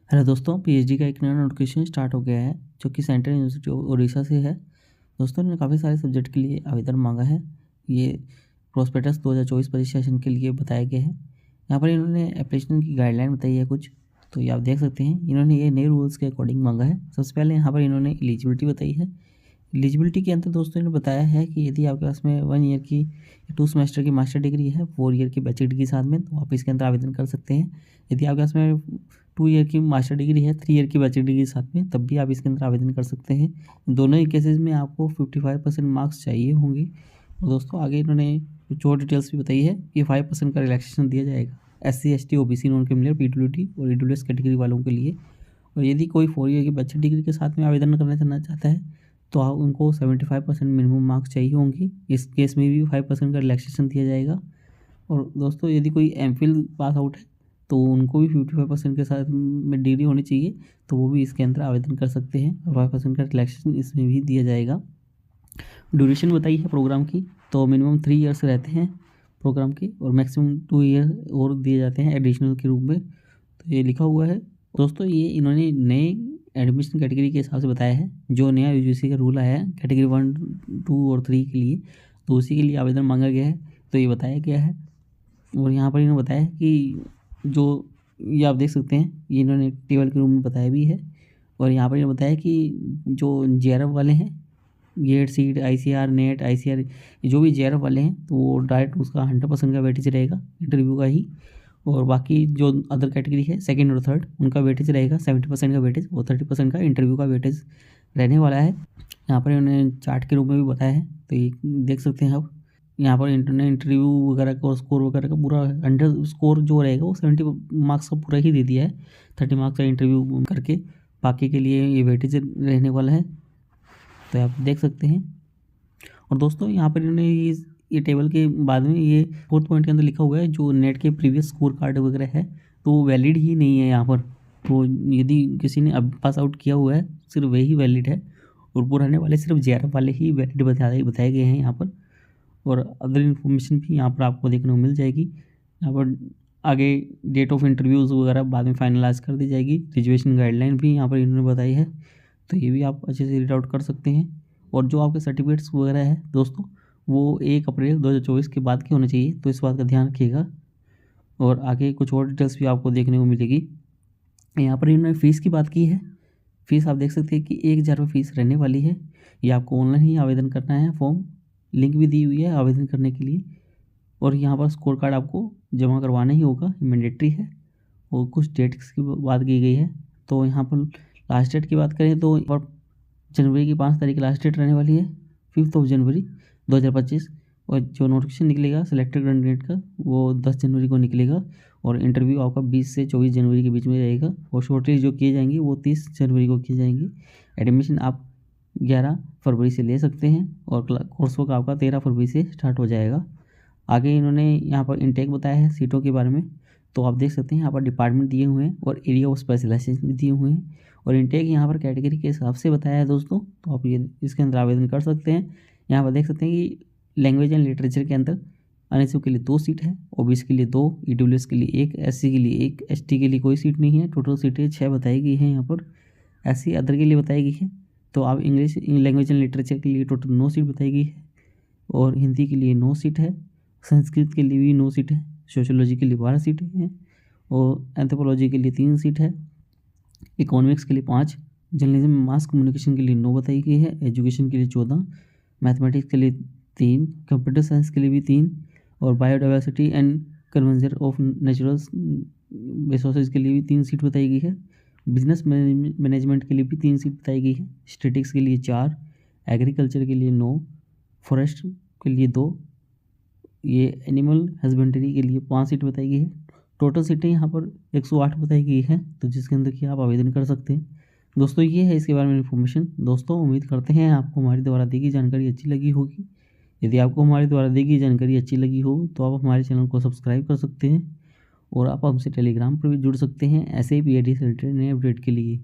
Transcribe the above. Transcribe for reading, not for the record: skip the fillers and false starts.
Hello दोस्तों, PhD का एक नया नोटिफिकेशन स्टार्ट हो गया है जो कि सेंट्रल यूनिवर्सिटी ऑफ उड़ीसा से है। दोस्तों ने काफ़ी सारे सब्जेक्ट के लिए आवेदन मांगा है। ये प्रोस्पेक्टस 2024 परीक्षा सेशन के लिए बताया गया है। यहाँ पर इन्होंने एप्लीकेशन की गाइडलाइन बताई है कुछ, तो ये आप देख सकते हैं। इन्होंने ये नए रूल्स के अकॉर्डिंग मांगा है। सबसे पहले यहाँ पर इन्होंने एलिजिबिलिटी बताई है। एलिजिबिलिटी के अंदर दोस्तों ने बताया है कि यदि आपके पास में 1 ईयर की 2 सेमेस्टर की मास्टर डिग्री है, 4 ईयर की बैचलर डिग्री साथ में, तो आप इसके अंदर आवेदन कर सकते हैं। यदि आपके पास में 2 ईयर की मास्टर डिग्री है, 3 ईयर की बैचलर डिग्री साथ में, तब भी आप इसके अंदर आवेदन कर सकते हैं। दोनों ही केसेस में आपको 55% मार्क्स चाहिए होंगे। और दोस्तों आगे इन्होंने कुछ और डिटेल्स भी बताई है कि 5% का रिलैक्सेशन दिया जाएगा SC ST OBC non criminal PWD और EWS कैटेगरी वालों के लिए। और यदि कोई 4 ईयर की बैचलर डिग्री के साथ में आवेदन करना चाहता है तो उनको 75% मिनिमम मार्क्स चाहिए होंगे। इस केस में भी 5% का रिलैक्सेशन दिया जाएगा। और दोस्तों यदि कोई MPhil पास आउट है तो उनको भी 55% के साथ में डिग्री होनी चाहिए, तो वो भी इसके अंदर आवेदन कर सकते हैं। 5% का रिलैक्सेशन इसमें भी दिया जाएगा। ड्यूरेशन बताई है प्रोग्राम की, तो मिनिमम 3 ईयर्स रहते हैं प्रोग्राम के और मैक्सिमम 2 ईयर और दिए जाते हैं एडिशनल के रूप में, तो ये लिखा हुआ है। दोस्तों ये इन्होंने नए एडमिशन कैटेगरी के हिसाब से बताया है। जो नया UGC का रूल आया है कैटेगरी 1, 2 और 3 के लिए, तो उसी के लिए आवेदन मांगा गया है, तो ये बताया गया है। और यहाँ पर इन्होंने बताया कि जो ये आप देख सकते हैं, ये इन्होंने टेबल के रूप में बताया भी है। और यहाँ पर इन्होंने बताया कि जो JRF वाले हैं, gate seat ICR net ICR, जो भी JRF वाले हैं, तो वो डायरेक्ट उसका 100% का वेटेज रहेगा इंटरव्यू का ही। और बाकी जो अदर कैटेगरी है सेकंड और थर्ड, उनका वेटेज रहेगा 70% का वेटेज और 30% का इंटरव्यू का वेटेज रहने वाला है। यहाँ पर इन्होंने चार्ट के रूप में भी बताया है, तो ये देख सकते हैं आप। यहाँ पर इंटरव्यू वगैरह का और स्कोर वगैरह का पूरा 100 स्कोर जो रहेगा वो 70 मार्क्स का पूरा ही दे दिया है। 30 मार्क्स का इंटरव्यू करके बाकी के लिए ये वेटेज रहने वाला है, तो आप देख सकते हैं। और दोस्तों यहाँ पर इन्होंने ये टेबल के बाद में ये 4th पॉइंट के अंदर लिखा हुआ है, जो नेट के प्रीवियस स्कोर कार्ड वगैरह है तो वो वैलिड ही नहीं है यहाँ पर। तो यदि किसी ने अब पास आउट किया हुआ है सिर्फ वही वैलिड है, और पुराने वाले सिर्फ JRF वाले ही वैलिड बताए गए हैं यहाँ पर। और अदर इन्फॉर्मेशन भी यहाँ पर आपको देखने को मिल जाएगी। यहाँ पर आगे डेट ऑफ इंटरव्यूज़ वगैरह बाद में फाइनलाइज कर दी जाएगी। रिजर्वेशन गाइडलाइन भी यहाँ पर इन्होंने बताई है, तो ये भी आप अच्छे से रीड आउट कर सकते हैं। और जो आपके सर्टिफिकेट्स वगैरह है दोस्तों, वो 1 अप्रैल 2024 के बाद के होने चाहिए, तो इस बात का ध्यान रखिएगा। और आगे कुछ और डिटेल्स भी आपको देखने को मिलेगी। यहाँ पर इन्होंने फ़ीस की बात की है। फ़ीस आप देख सकते हैं कि 1000 रुपये फ़ीस रहने वाली है। ये आपको ऑनलाइन ही आवेदन करना है। फॉर्म लिंक भी दी हुई है आवेदन करने के लिए। और यहाँ पर स्कोर कार्ड आपको जमा करवाना ही होगा, मैंडेटरी है। और कुछ डेट्स की बात की गई है, तो यहाँ पर लास्ट डेट की बात करें तो जनवरी की 5 तारीख लास्ट डेट रहने वाली है, 5 जनवरी 2025। और जो नोटिफिकेशन निकलेगा सिलेक्टेड कैंडिडेट का वो 10 जनवरी को निकलेगा। और इंटरव्यू आपका 20 से 24 जनवरी के बीच में रहेगा। और शॉर्टलिस्ट जो किए जाएंगे वो 30 जनवरी को किए जाएंगे। एडमिशन आप 11 फरवरी से ले सकते हैं और कोर्स वर्क आपका 13 फरवरी से स्टार्ट हो जाएगा। आगे इन्होंने यहाँ पर इनटेक बताया है सीटों के बारे में, तो आप देख सकते हैं यहाँ पर डिपार्टमेंट दिए हुए हैं और एरिया ऑफ स्पेशलाइजेशन भी दिए हुए हैं। और इनटेक यहाँ पर कैटेगरी के हिसाब से बताया है दोस्तों, तो आप ये इसके अंदर आवेदन कर सकते हैं। यहाँ पर देख सकते हैं कि लैंग्वेज एंड लिटरेचर के अंदर अनएसयू के लिए 2 सीट है, OBC के लिए 2, EWS के लिए 1, SC के लिए 1, ST के लिए कोई सीट नहीं है। टोटल सीटें 6 बताई गई हैं यहाँ पर। SC अदर के लिए बताई गई है। तो आप इंग्लिश लैंग्वेज एंड लिटरेचर के लिए टोटल 9 सीट बताई गई है। और हिंदी के लिए 9 सीट है। संस्कृत के लिए भी 9 सीट है। सोशियोलॉजी के लिए 12 सीटें हैं। और एंथ्रोपोलॉजी के लिए 3 सीट है। इकोनॉमिक्स के लिए 5, जर्नलिज्म मास कम्युनिकेशन के लिए 9 बताई गई है। एजुकेशन के लिए 14, मैथमेटिक्स के लिए 3, कंप्यूटर साइंस के लिए भी 3, और biodiversity and conversion of natural resources के लिए भी 3 सीट बताई गई है। बिजनेस मैनेजमेंट के लिए भी 3 सीट बताई गई है। स्टैटिक्स के लिए 4, एग्रीकल्चर के लिए 9, फॉरेस्ट के लिए 2, ये एनिमल हस्बेंड्री के लिए 5 सीट बताई गई है। टोटल सीटें यहाँ पर 108 बताई गई है, तो जिसके अंदर कि आप आवेदन कर सकते हैं। दोस्तों ये है इसके बारे में इन्फॉर्मेशन। दोस्तों उम्मीद करते हैं आपको हमारी द्वारा दी गई जानकारी अच्छी लगी होगी। यदि आपको हमारे द्वारा दी गई जानकारी अच्छी लगी हो तो आप हमारे चैनल को सब्सक्राइब कर सकते हैं और आप हमसे टेलीग्राम पर भी जुड़ सकते हैं ऐसे ही PIT से रिलेटेड नए अपडेट के लिए।